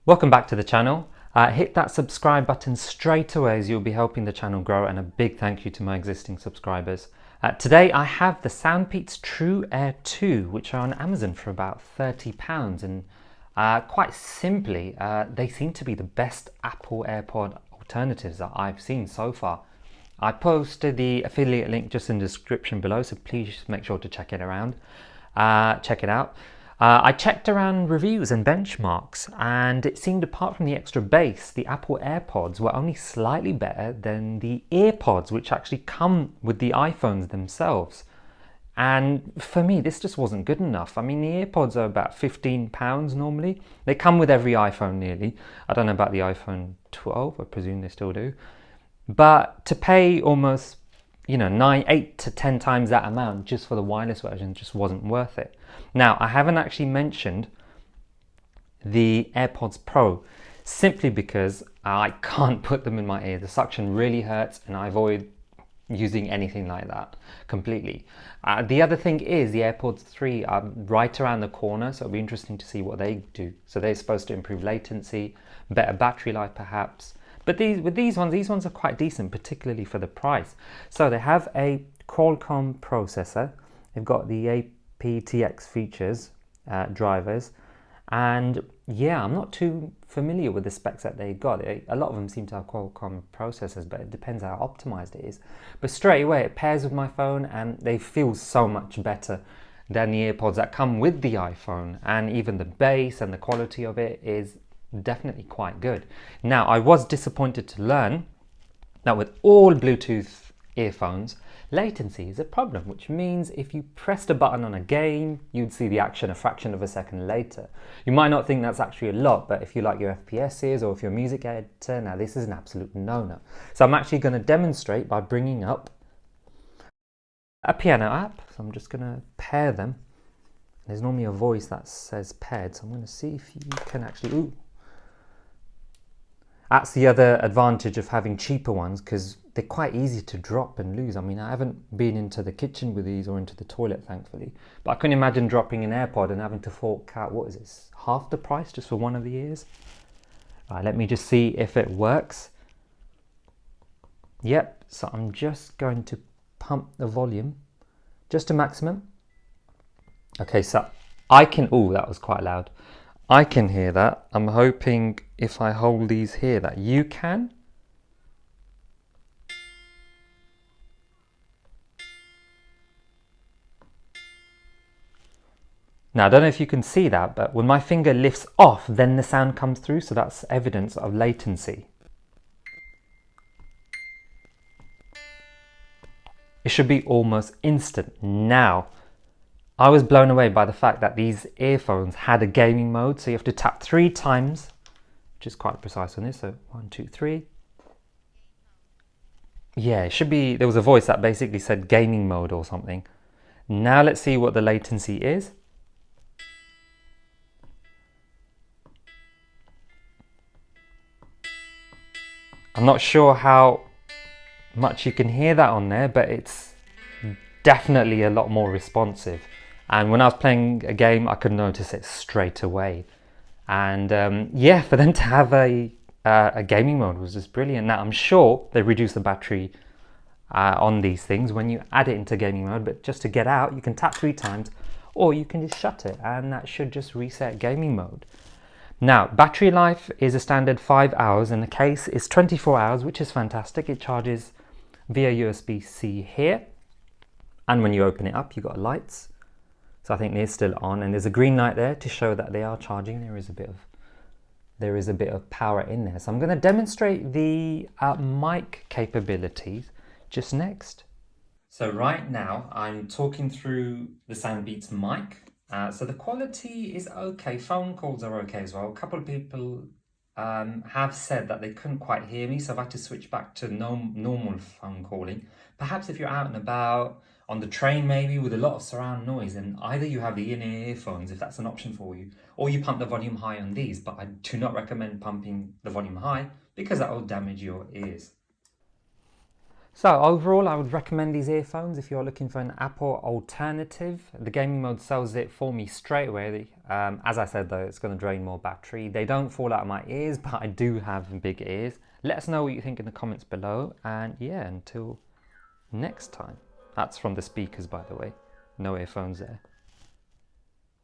Welcome back to the channel. Hit that subscribe button straight away as you'll be helping the channel grow, and a big thank you to my existing subscribers. Today I have the SoundPEATS TruAir2, which are on Amazon for about £30, and quite simply they seem to be the best Apple AirPod alternatives that I've seen so far. I posted the affiliate link just in the description below, so please make sure to check it out. I checked around reviews and benchmarks, and it seemed, apart from the extra bass, the Apple AirPods were only slightly better than the Earpods, which actually come with the iPhones themselves. And for me, this just wasn't good enough. I mean, the Earpods are about £15 normally. They come with every iPhone nearly. I don't know about the iPhone 12, I presume they still do. But to pay almost, 8 to 10 times that amount just for the wireless version just wasn't worth it. Now, I haven't actually mentioned the Airpods Pro simply because I can't put them in my ear. The suction really hurts, and I avoid using anything like that completely. The other thing is the Airpods 3 are right around the corner, so it'll be interesting to see what they do. So they're supposed to improve latency, better battery life perhaps. But these ones are quite decent, particularly for the price. So they have a Qualcomm processor. They've got the aptX features, drivers, and yeah, I'm not too familiar with the specs that they got. A lot of them seem to have Qualcomm processors, but it depends how optimized it is. But straight away, it pairs with my phone, and they feel so much better than the AirPods that come with the iPhone. And even the bass and the quality of it is definitely quite good. Now, I was disappointed to learn that with all Bluetooth earphones, latency is a problem, which means if you pressed a button on a game, you'd see the action a fraction of a second later. You might not think that's actually a lot, but if you like your FPSs or if you're a music editor, now this is an absolute no-no. So I'm actually going to demonstrate by bringing up a piano app. So I'm just going to pair them. There's normally a voice that says paired, so I'm going to see if you can actually... That's the other advantage of having cheaper ones, because they're quite easy to drop and lose. I mean, I haven't been into the kitchen with these or into the toilet, thankfully. But I couldn't imagine dropping an AirPod and having to fork out, what is this, half the price just for one of the ears? All right, let me just see if it works. Yep, so I'm just going to pump the volume just to maximum. Okay, so I can, oh, that was quite loud. I can hear that. I'm hoping if I hold these here that you can. Now, I don't know if you can see that, but when my finger lifts off, then the sound comes through, so that's evidence of latency. It should be almost instant. Now, I was blown away by the fact that these earphones had a gaming mode, so you have to tap 3 times, which is quite precise on this, so 1, 2, 3. Yeah, it should be, there was a voice that basically said gaming mode or something. Now let's see what the latency is. I'm not sure how much you can hear that on there, but it's definitely a lot more responsive. And when I was playing a game, I could notice it straight away. And yeah, for them to have a gaming mode was just brilliant. Now, I'm sure they reduce the battery on these things when you add it into gaming mode, but just to get out, you can tap 3 times, or you can just shut it, and that should just reset gaming mode. Now, battery life is a standard 5 hours, and the case is 24 hours, which is fantastic. It charges via USB-C here. And when you open it up, you've got lights. So I think they're still on, and there's a green light there to show that they are charging. There is a bit of power in there. So I'm going to demonstrate the mic capabilities just next. So right now I'm talking through the SoundPEATS mic. So the quality is okay. Phone calls are okay as well. A couple of people have said that they couldn't quite hear me, so I've had to switch back to normal phone calling. Perhaps if you're out and about, on the train maybe, with a lot of surround noise, and either you have the in-ear earphones, if that's an option for you, or you pump the volume high on these, but I do not recommend pumping the volume high because that will damage your ears. So overall, I would recommend these earphones if you're looking for an Apple alternative. The gaming mode sells it for me straight away. As I said though, it's going to drain more battery. They don't fall out of my ears, but I do have big ears. Let us know what you think in the comments below. And yeah, until next time. That's from the speakers, by the way. No earphones there.